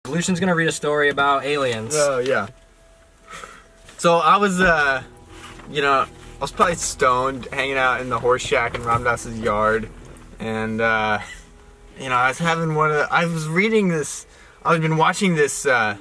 Lucian's gonna read a story about aliens. Oh, yeah. So I was, I was probably stoned, hanging out in the horse shack in Ramdas's yard, and, I was having I was reading this, I've been watching this Netflix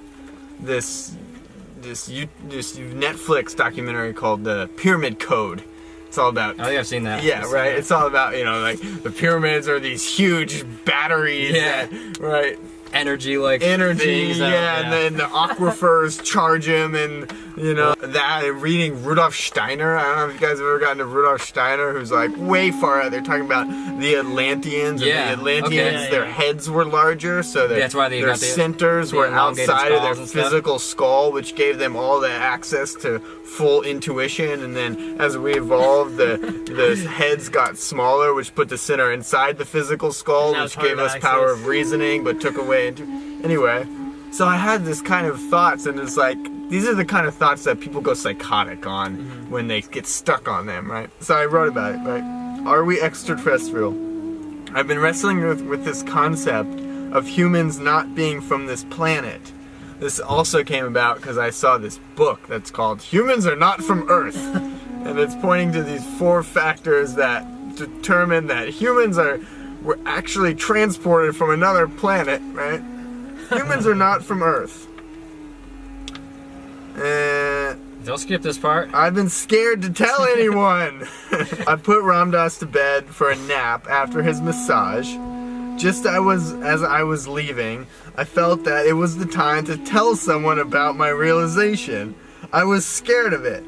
documentary called The Pyramid Code. It's all about... I think I've seen that. Yeah, right. It's all about, like, the pyramids are these huge batteries. Yeah. Right. Energy, things. And then the aquifers charge him, and, that. Reading Rudolf Steiner. I don't know if you guys have ever gotten to Rudolf Steiner, who's, like, way far out. They're talking about the Atlanteans. Yeah. And the Atlanteans, their heads were larger, so that's why their centers were outside of their physical skull, which gave them all the access to full intuition. And then as we evolved, the heads got smaller, which put the center inside the physical skull, which gave us power of reasoning, but took away. Anyway, so I had this kind of thoughts, and it's like, these are the kind of thoughts that people go psychotic on when they get stuck on them, right? So I wrote about it, right? Are we extraterrestrial? I've been wrestling with this concept of humans not being from this planet. This also came about because I saw this book that's called Humans Are Not From Earth. And it's pointing to these 4 factors that determine that humans were actually transported from another planet, right? Humans are not from Earth. Don't skip this part. I've been scared to tell anyone. I put Ramdas to bed for a nap after his massage. Just as I was leaving, I felt that it was the time to tell someone about my realization. I was scared of it.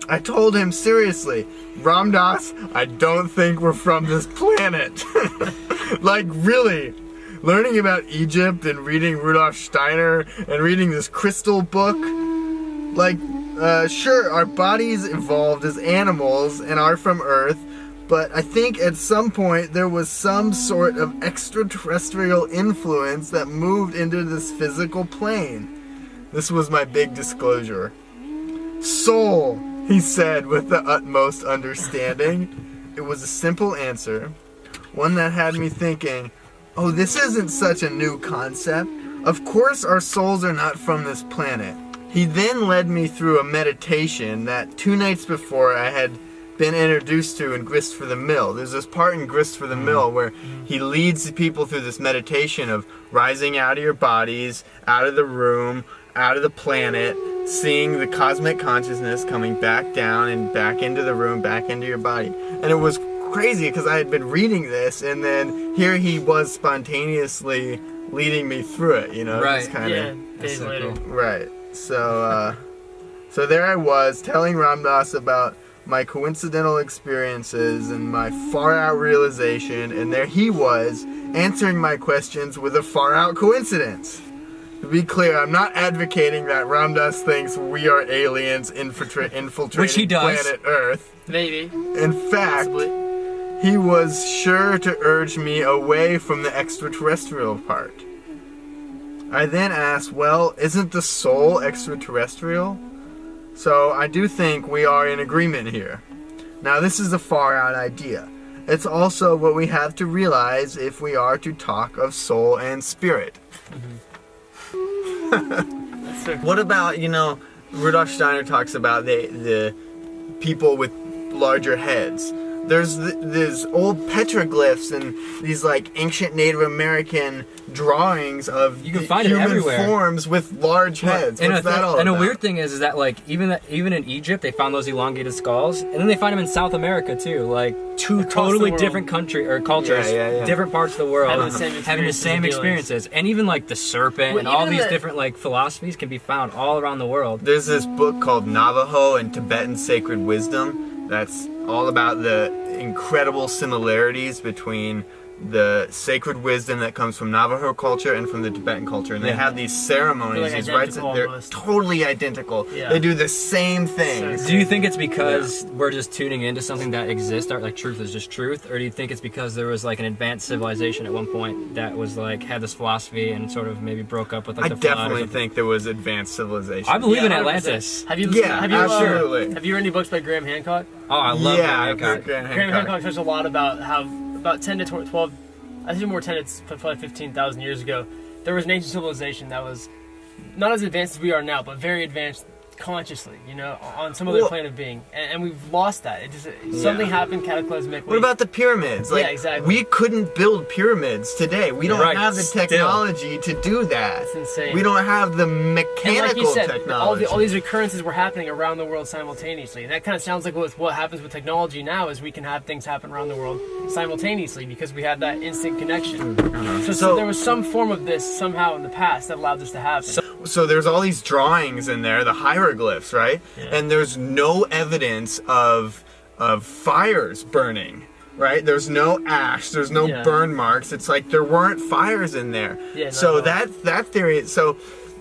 I told him seriously, Ramdas, I don't think we're from this planet. Like, really. Learning about Egypt and reading Rudolf Steiner and reading this crystal book, like, sure, our bodies evolved as animals and are from Earth, but I think at some point there was some sort of extraterrestrial influence that moved into this physical plane. This was my big disclosure. Soul, he said with the utmost understanding. It was a simple answer, one that had me thinking, oh, this isn't such a new concept. Of course our souls are not from this planet. He then led me through a meditation that 2 nights before I had been introduced to in Grist for the Mill. There's this part in Grist for the Mill where he leads the people through this meditation of rising out of your bodies, out of the room, out of the planet, seeing the cosmic consciousness coming back down and back into the room, back into your body. And it was crazy because I had been reading this, and then here he was spontaneously leading me through it, Right. Just kinda, days later. Cool. Right. So, so there I was telling Ramdas about my coincidental experiences and my far-out realization, and there he was answering my questions with a far-out coincidence. To be clear, I'm not advocating that Ramdas thinks we are aliens infiltrating Which he does. planet Earth. Maybe. In fact, he was sure to urge me away from the extraterrestrial part. I then asked, well, isn't the soul extraterrestrial? So I do think we are in agreement here. Now this is a far out idea. It's also what we have to realize if we are to talk of soul and spirit. What about, Rudolf Steiner talks about the people with larger heads. There's these old petroglyphs and these like ancient Native American drawings of you can find human it everywhere. Forms with large heads. What's that all about? And a weird thing is that like even in Egypt they found those elongated skulls, and then they find them in South America too, like 2 totally different country or cultures, different parts of the world having the same experiences, and even like the serpent and all these different like philosophies can be found all around the world. There's this book called Navajo and Tibetan Sacred Wisdom that's all about the incredible similarities between the sacred wisdom that comes from Navajo culture and from the Tibetan culture, and they have these ceremonies, these rites, they're totally identical. They do the same things. Do you think it's because we're just tuning into something that exists, or like truth is just truth, or do you think it's because there was like an advanced civilization at one point that was like had this philosophy and sort of maybe broke up with like I definitely think there was advanced civilization. I believe in Atlantis. Have you absolutely. Have you read any books by Graham Hancock? Oh, I love Graham Hancock talks a lot about how about 10 to 12, I think more 10 to probably 15,000 years ago, there was an ancient civilization that was not as advanced as we are now, but very advanced consciously, you know, on some other plane of being, and we've lost that. It just something happened cataclysmically. What about the pyramids? Like, exactly. We couldn't build pyramids today. We don't have the technology to do that. That's insane. We don't have the mechanical and like you said, technology. all these occurrences were happening around the world simultaneously. And that kind of sounds like what happens with technology now is we can have things happen around the world simultaneously because we had that instant connection. So there was some form of this somehow in the past that allowed this to happen. So there's all these drawings in there, the hieroglyphs, right? Yeah. And there's no evidence of fires burning, right? There's no ash, there's no burn marks. It's like there weren't fires in there. Yeah, so that theory. So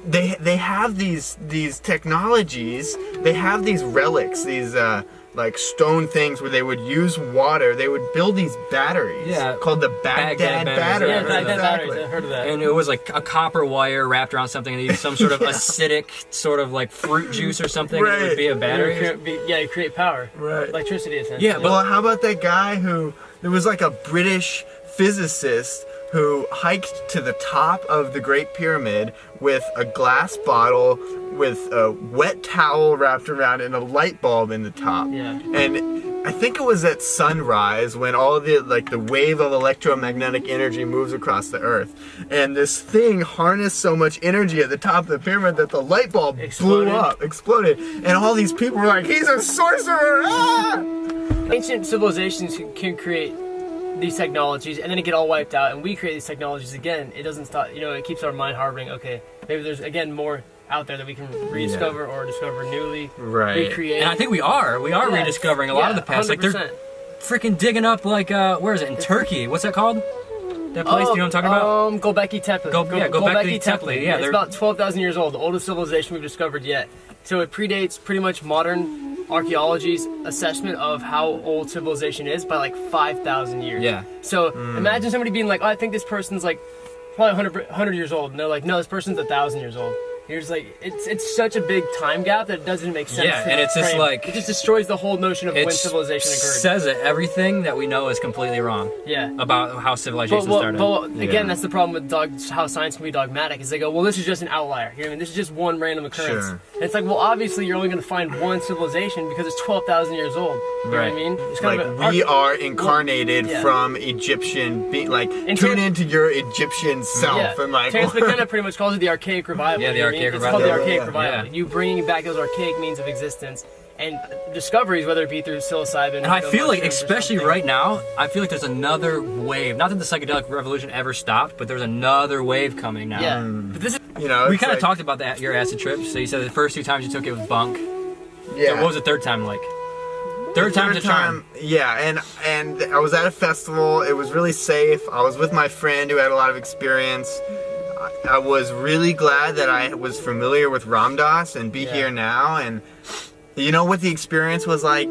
they have these technologies. They have these relics, these like stone things where they would use water. They would build these batteries called the Baghdad batteries. Yeah, Baghdad batteries. I heard of that. And it was like a copper wire wrapped around something and they used some sort of acidic sort of like fruit juice or something. Right. And it would be a battery. You create power. Right. Electricity, essentially. Yeah, but well, how about that guy there was like a British physicist who hiked to the top of the Great Pyramid with a glass bottle with a wet towel wrapped around it and a light bulb in the top. Yeah. And I think it was at sunrise when all the wave of electromagnetic energy moves across the earth. And this thing harnessed so much energy at the top of the pyramid that the light bulb exploded. And all these people were like, he's a sorcerer! Ah! Ancient civilizations can create these technologies and then it get all wiped out and we create these technologies again. It doesn't stop, you know, it keeps our mind harboring, okay, maybe there's again more out there that we can rediscover or discover newly, recreate. And I think we are rediscovering a lot of the past. 100%. Like they're freaking digging up like where is it in Turkey? What's that called? That place, do you know what I'm talking about? Göbekli Tepe. Göbekli Tepe. Yeah, it's about 12,000 years old, the oldest civilization we've discovered yet. So it predates pretty much modern archaeology's assessment of how old civilization is by like 5,000 years. Yeah. So imagine somebody being like, oh, I think this person's like probably 100 years old. And they're like, no, this person's 1,000 years old. You're just like, it's such a big time gap that it doesn't make sense. Yeah, and it's just like... It just destroys the whole notion of when civilization occurred. It says that everything that we know is completely wrong. Yeah. About how civilization started. But again, that's the problem with how science can be dogmatic, is they go, well, this is just an outlier. You know what I mean? This is just one random occurrence. Sure. And it's like, well, obviously you're only going to find one civilization because it's 12,000 years old. You know what I mean? It's kind of we are incarnated from Egyptian, tune into your Egyptian self. And like, Terence McKenna pretty much calls it the archaic revival. Yeah, the archaic revival. It's called the archaic revival. You bringing back those archaic means of existence and discoveries, whether it be through psilocybin. And I feel like, especially right now, I feel like there's another wave. Not that the psychedelic revolution ever stopped, but there's another wave coming now. Yeah. But this is, you know, we kind of talked about your acid trip. So you said the first 2 times you took it was bunk. Yeah. So what was the third time like? Third time's a charm. Yeah, and I was at a festival. It was really safe. I was with my friend who had a lot of experience. I was really glad that I was familiar with Ram Dass and Be Here Now, and you know what the experience was like?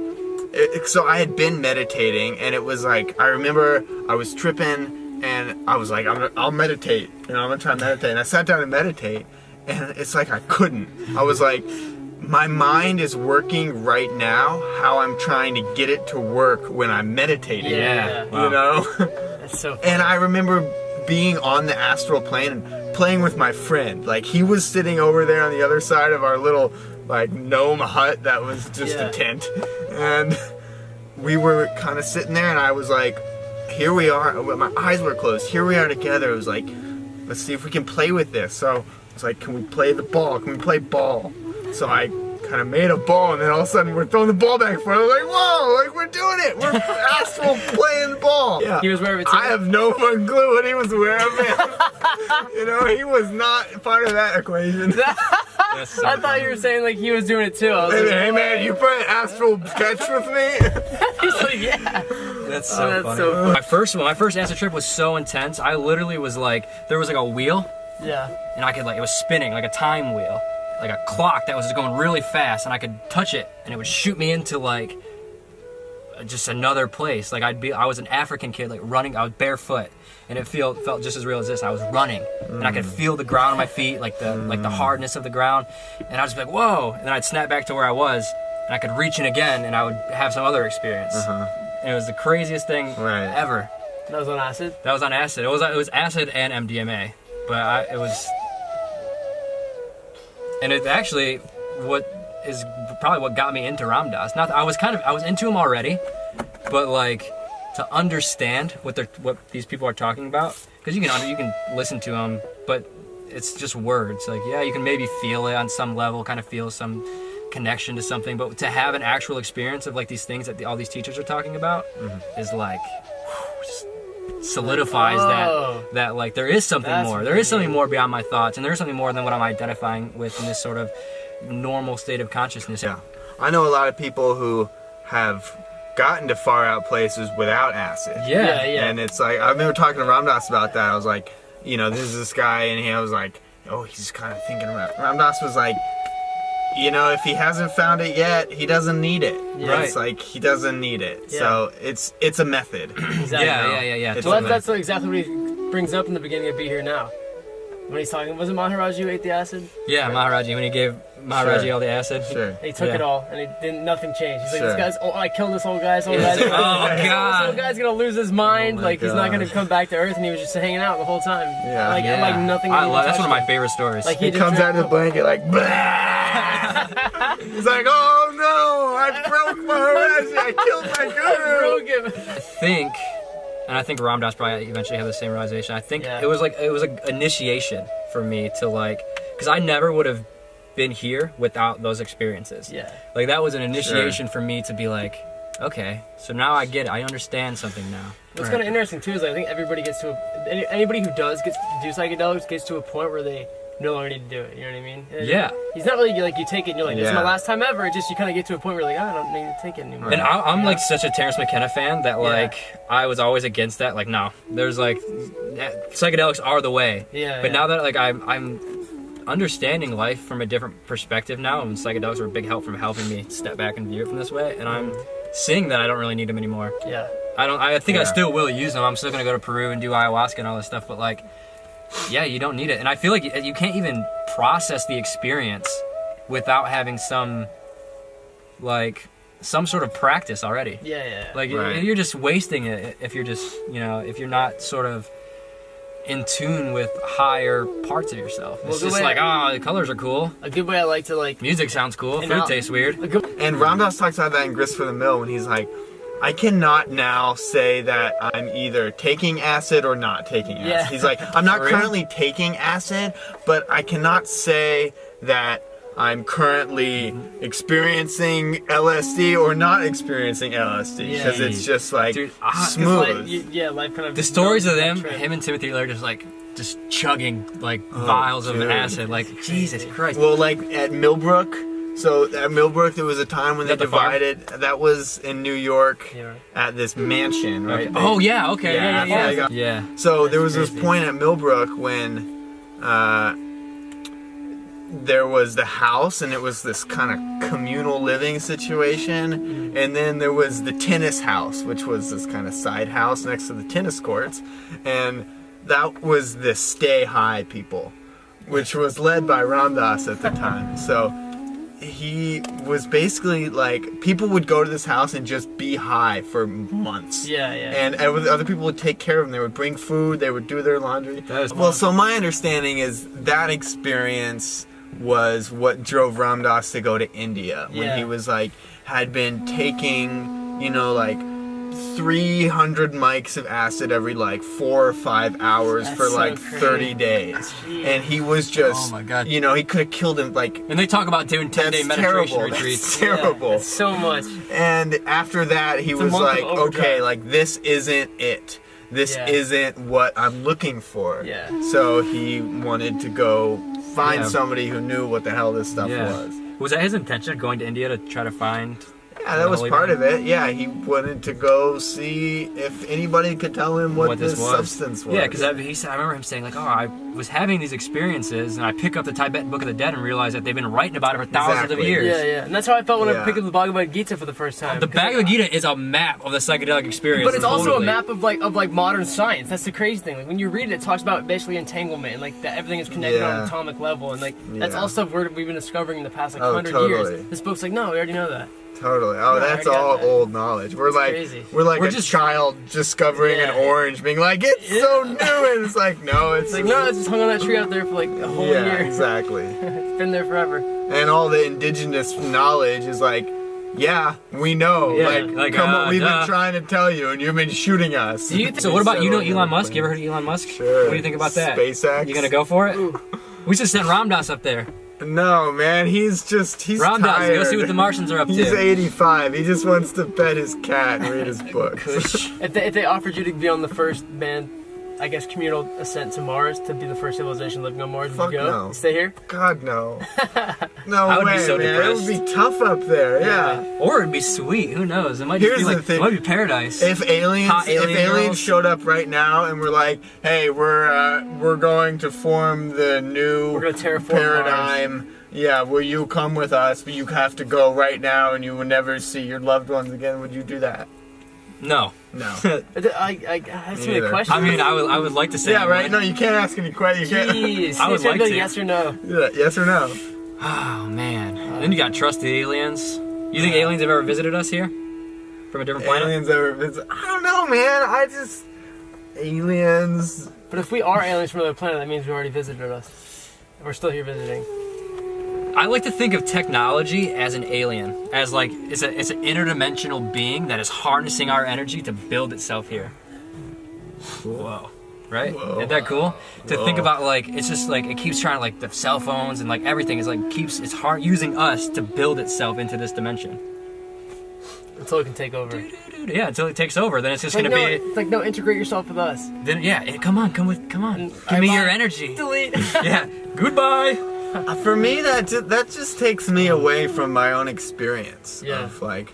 So I had been meditating, and it was like, I remember I was tripping, and I was like, I'll meditate, I'm gonna try and meditate, and I sat down and meditate, and it's like I couldn't. I was like, my mind is working right now how I'm trying to get it to work when I'm meditating. Yeah. You know? That's so funny. And I remember being on the astral plane and playing with my friend. Like, he was sitting over there on the other side of our little, like, gnome hut that was just a tent. And we were kind of sitting there, and I was like, here we are. My eyes were closed. Here we are together. It was like, let's see if we can play with this. So I was like, can we play the ball? Can we play ball? So I kind of made a ball, and then all of a sudden we're throwing the ball back and forth. I was like, whoa, like, we're doing it. We're astral playing the ball. Yeah. He was aware of it too? I have no fucking clue what he was aware of, man. You know, he was not part of that equation. So I thought you were saying like he was doing it too. I was like, hey man, you play an astral sketch with me? He's like, yeah. That's so funny. So funny. My first acid trip was so intense. I literally was like, there was like a wheel. Yeah. And I could it was spinning like a time wheel. Like a clock that was just going really fast, and I could touch it, and it would shoot me into like just another place. Like I was an African kid, like running. I was barefoot, and it felt just as real as this. I was running, and I could feel the ground on my feet, like the hardness of the ground, and I was like, whoa! And then I'd snap back to where I was, and I could reach in again, and I would have some other experience. And it was the craziest thing ever. That was on acid? That was on acid. It was acid and MDMA. but it was, and it actually what is probably what got me into Ram Dass. Not that I was into him already, but like to understand what these people are talking about, because you can listen to them, but it's just words. Like, yeah, you can maybe feel it on some level, kind of feel some connection to something, but to have an actual experience of like these things that all these teachers are talking about is like just solidifies that like there is something more. There is something more beyond my thoughts, and there is something more than what I'm identifying with in this sort of normal state of consciousness. Yeah, I know a lot of people who have gotten to far out places without acid. Yeah. And it's like, I remember talking to Ram Dass about that. I was like, you know, this is this guy, and I was like, oh, he's kind of thinking about it. Ram Dass was like, you know, if he hasn't found it yet, he doesn't need it. Right. It's like he doesn't need it. Yeah. So it's a method. Exactly. Yeah. Well, that's exactly what he brings up in the beginning of Be Here Now. When he's talking, was it Maharaji who ate the acid? Yeah, Maharaji, when he gave Maharaji all the acid. Sure. He took it all, and nothing changed. He's like, this guy's, I killed this old guy, Oh, God. This old guy's gonna lose his mind, like, he's not gonna come back to Earth, and he was just hanging out the whole time. Yeah. Like nothing. That's one of my favorite stories. Like, he comes out of the blanket like, he's like, oh no, I broke Maharaji, I killed my guru. I think Ram Dass probably eventually had the same realization. I think it was an initiation for me to like, because I never would have been here without those experiences. Yeah. Like that was an initiation for me to be like, okay, so now I get it. I understand something now. What's kind of interesting too is I think everybody gets to anybody who does get to do psychedelics gets to a point where they no longer need to do it. You know what I mean? Yeah. He's not really like you take it and you're like, this is my last time ever. It just you kind of get to a point where you're like, I don't need to take it anymore. And I'm like such a Terrence McKenna fan that like I was always against that. Like, no, there's like psychedelics are the way. Yeah. But now that like I'm understanding life from a different perspective now, and psychedelics were a big help from helping me step back and view it from this way, and I'm seeing that I don't really need them anymore. Yeah. I think I still will use them. I'm still gonna go to Peru and do ayahuasca and all this stuff, but like, yeah, you don't need it. And I feel like you can't even process the experience without having some sort of practice already. Yeah. Like you're just wasting it if you're just, if you're not sort of in tune with higher parts of yourself. It's just like, the colors are cool. A good way I like to like... Music sounds cool. Food tastes weird. And Ram Dass talks about that in Grist for the Mill when he's like, I cannot now say that I'm either taking acid or not taking acid. Yeah. He's like, I'm not currently taking acid, but I cannot say that I'm currently experiencing LSD or not experiencing LSD because it's just like smooth. Life kind of... The stories of him and Timothy are just chugging like vials of acid. Like, Jesus Christ. Well, like at Millbrook. So at Millbrook, there was a time when they divided. That was in New York at this mansion, right? Okay. Yeah. So there was this point at Millbrook when there was the house, and it was this kind of communal living situation, and then there was the tennis house, which was this kind of side house next to the tennis courts, and that was the Stay High people, which was led by Ram Dass at the time. So he was basically like, people would go to this house and just be high for months. Yeah. And other people would take care of them. They would bring food, they would do their laundry. Well, so my understanding is that experience was what drove Ram Dass to go to India when he was like, had been taking, 300 mics of acid every 4 or 5 hours for 30 days. And he was just, oh my God. He could have killed him And they talk about doing 10-day meditation retreats. That's terrible. That's so much. And after that, he was like, okay, this isn't it. This isn't what I'm looking for. Yeah. So he wanted to go find somebody who knew what the hell this stuff was. Was that his intention, going to India to try to find... Yeah, that was part of it. Yeah, he wanted to go see if anybody could tell him what this substance was. Yeah, because I remember him saying, I was having these experiences, and I pick up the Tibetan Book of the Dead and realize that they've been writing about it for thousands of years. Yeah. And that's how I felt when I picked up the Bhagavad Gita for the first time. The Bhagavad Gita is a map of the psychedelic experience. But it's also a map of modern science. That's the crazy thing. Like, when you read it, it talks about basically entanglement, and that everything is connected on an atomic level, and that's all stuff we've been discovering in the past 100 years. This book's like, no, we already know that. Totally. Oh, Yeah, that's I already all got that. old knowledge. We're crazy. like We're a just- child discovering an orange, being like, it's so new, and it's like, no, it's Like, no, it's just hung on that tree out there for like a whole yeah, year. exactly. It's been there forever. And all the indigenous knowledge is like, yeah, we know. Yeah, like come on, we've been trying to tell you, and you've been shooting us. So what about, you know Elon Musk? You ever heard of Elon Musk? Sure. What do you think about that? SpaceX. You gonna go for it? We should send Ramdas up there. No, man, he's Ramdas, tired. go see what the Martians are up He's to. 85. He just wants to pet his cat and read his books. If they offered you to be on the first I guess communal ascent to Mars, to be the first civilization living on Mars, would Fuck you go? no. Stay here? God, no. No I would way, be so man. depressed. It would be tough up there, yeah. Or it'd be sweet. Who knows? It might just Here's be the like, thing. it might be paradise. If Hot alien aliens girls. showed up right now and were like, "Hey, we're going to form the new We're gonna terraform paradigm. Yeah, will you come with us? But you have to go right now, and you will never see your loved ones again." Would you do that? No. No. That's Me a either. question. I mean, I would like to say Yeah, I right. would. No, you can't ask any questions. You can't. Jeez. I would It's gonna like be to. yes or no. Yeah, yes or no? Oh, man. Then you gotta trust the aliens. You think aliens have ever visited us here? From a different planet? Aliens ever visit? I don't know, man. Aliens. But if we are aliens from another planet, that means we already visited us. We're still here visiting. I like to think of technology as an alien, as like it's an interdimensional being that is harnessing our energy to build itself here. Whoa, right? Whoa. Isn't that cool? To Whoa. think about like it's just like it keeps trying to like the cell phones and like everything is like it's hard using us to build itself into this dimension. Until it can take over. Yeah, until it takes over, then it's just Like, gonna no, be. it's like, no, integrate yourself with us. Then yeah, come on, give me your energy. Delete. Yeah, goodbye. For me, that just takes me away from my own experience. Yeah. Of like,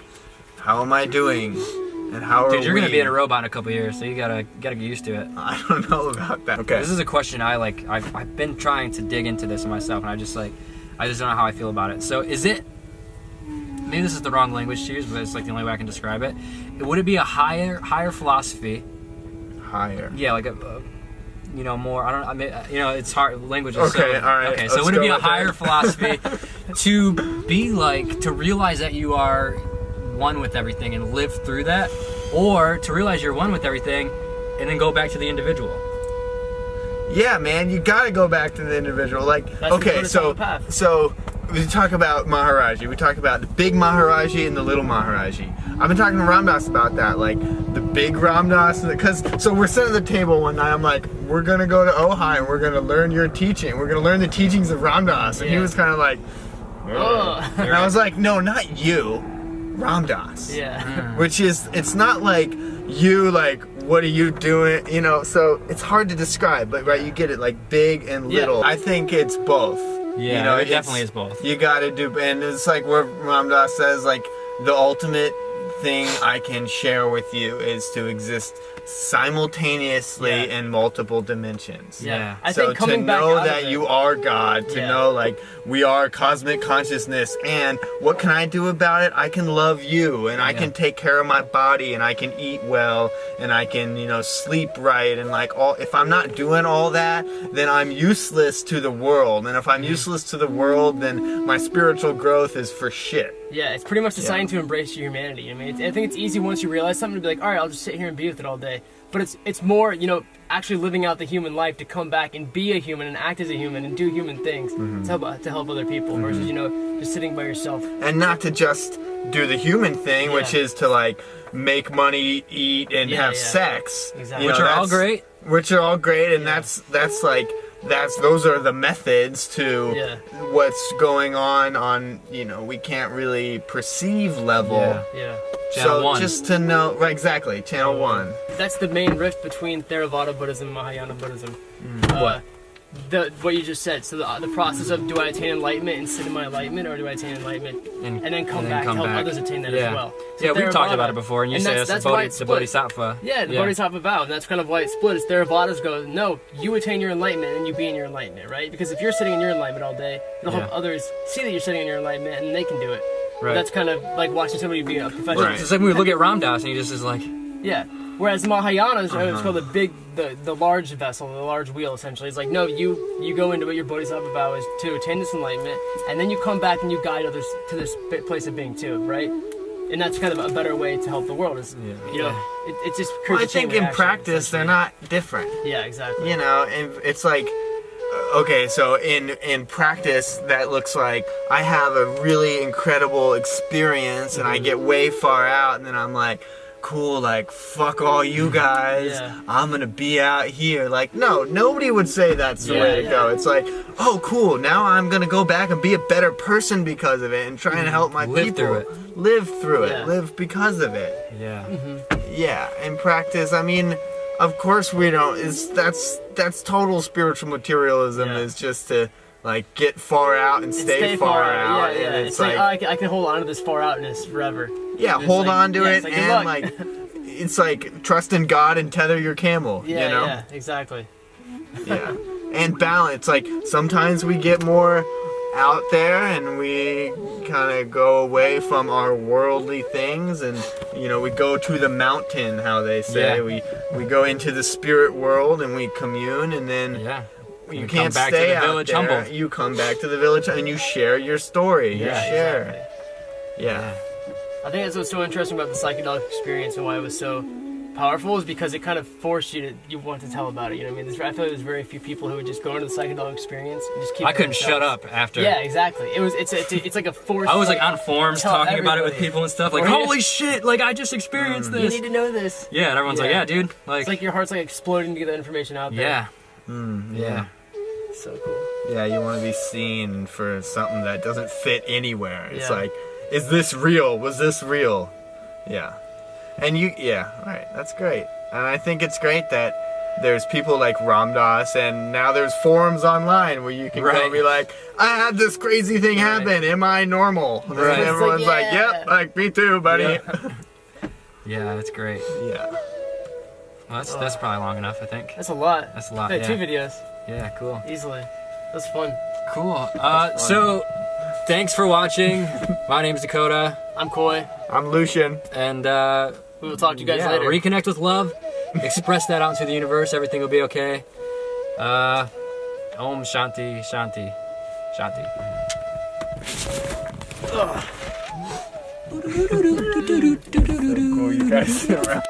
how am I doing, and how are Dude, you're we? gonna be in a robot in a couple years, so you gotta get used to it. I don't know about that. Okay. This is a question I've been trying to dig into this myself, and I just don't know how I feel about it. So is it? Maybe this is the wrong language to use, but it's like the only way I can describe it. Would it be a higher philosophy? Higher. Yeah, like a more. I mean, it's hard. Language is Okay, so, all right, Okay, so let's would it be go a with that. higher philosophy to realize that you are one with everything and live through that, or to realize you're one with everything and then go back to the individual? Yeah, man, you gotta go back to the individual. Like, That's the okay, Buddhist path. so we talk about Maharaji. We talk about the big Maharaji and the little Maharaji. I've been talking to Ramdas about that, like the big Ramdas, because so we're sitting at the table one night. I'm like, we're gonna go to Ojai and we're gonna learn your teaching. We're gonna learn the teachings of Ramdas, and he Yeah. was kind of like, Ugh. and I was like, no, not you, Ramdas. Yeah. Which is, it's not like you, like, what are you doing? You know, so it's hard to describe, but right, you get it, like big and Yeah. little. I think it's both. Yeah, You know, it definitely is both. You gotta do, and it's like where Ramdas says, like, the ultimate thing I can share with you is to exist simultaneously Yeah. in multiple dimensions. Yeah. I So think to coming back know out that of it, you are God, to Yeah. know like we are cosmic consciousness, and what can I do about it? I can love you, and I Yeah. can take care of my body, and I can eat well, and I can, sleep right, and like all. If I'm not doing all that, then I'm useless to the world, and if I'm useless to the world, then my spiritual growth is for shit. yeah, it's pretty much deciding to embrace your humanity. I mean, I think it's easy once you realize something to be like, all right, I'll just sit here and be with it all day. But it's more, actually living out the human life to come back and be a human and act as a human and do human things to help other people versus, just sitting by yourself. And not to just do the human thing, which Yeah. is to like make money, eat, and Yeah, have yeah. sex. Exactly. Which are all that's- great. Which are all great, and Yeah. those are the methods to Yeah. what's going on, we can't really perceive level. Yeah. Yeah. Channel So one. just to know, right, exactly, channel 1. That's the main rift between Theravada Buddhism and Mahayana Buddhism. What? What you just said. So the process of, do I attain enlightenment and sit in my enlightenment, or do I attain enlightenment and then come back and help others attain that as well? So Yeah, we've talked Theravada- about it before, and you say that's why the it's split. Bodhisattva. Yeah, the Bodhisattva vow, and that's kind of why it's split. Is Theravadas go, no, you attain your enlightenment and you be in your enlightenment, right? Because if you're sitting in your enlightenment all day, it'll help Yeah. others see that you're sitting in your enlightenment and they can do it. Right. That's kind of like watching somebody be a professional. Right. It's like when we look at Ramdas, and he just is like, Yeah. Whereas Mahayanas, it's called the large vessel, the large wheel, essentially. It's like, no, you go into what your bodhisattva is to attain this enlightenment, and then you come back and you guide others to this place of being too, right? And that's kind of a better way to help the world. Is it just. Well, I think in practice they're not different. Yeah, exactly. You know, it's like, okay, so in practice that looks like I have a really incredible experience and I get way far out, and then I'm like, cool, like, fuck all you guys, I'm gonna be out here. Like, no, nobody would say that's the way to go. It's like, oh, cool, now I'm gonna go back and be a better person because of it and try and help my people live through it, live because of it. Yeah, in practice, I mean, of course we don't, that's total spiritual materialism, is just to, like, get far out and stay far out. Yeah. And it's like, oh, I can hold on to this far outness forever. Yeah, hold on to it, and like, it's like trust in God and tether your camel. You know? Yeah, exactly. Yeah, and balance. Like, sometimes we get more out there and we kind of go away from our worldly things, and you know, we go to the mountain, how they say. We go into the spirit world and we commune, and then you can't stay out there. Humbled. You come back to the village and you share your story. You share. Exactly. Yeah. I think that's what's so interesting about the psychedelic experience and why it was so powerful, is because it kind of forced you want to tell about it. You know what I mean? I feel like there's very few people who would just go into the psychedelic experience and just keep. I couldn't shut up after. Yeah, exactly. It's like a force. I was like on forums talking about it with people and stuff. Like, holy shit! Like, I just experienced this. You need to know this. Yeah, and everyone's like, yeah, dude. Like, it's like your heart's like exploding to get that information out there. Yeah. So cool. Yeah, you want to be seen for something that doesn't fit anywhere. It's like, is this real? Was this real? Yeah. And right. That's great. And I think it's great that there's people like Ram Dass, and now there's forums online where you can go and be like, I had this crazy thing happen. Am I normal? And everyone's like, yep, like, me too, buddy. Yeah, that's great. Yeah. Well, that's probably long enough, I think. That's a lot. That's a lot. Yeah, 2 videos. Yeah, cool. Easily. That's fun. Cool. So, thanks for watching. My name's Dakota. I'm Coy. I'm Lucian. And we will talk to you guys later. Reconnect with love. Express that out into the universe. Everything will be okay. Om Shanti, Shanti, Shanti. So cool, you guys sit around.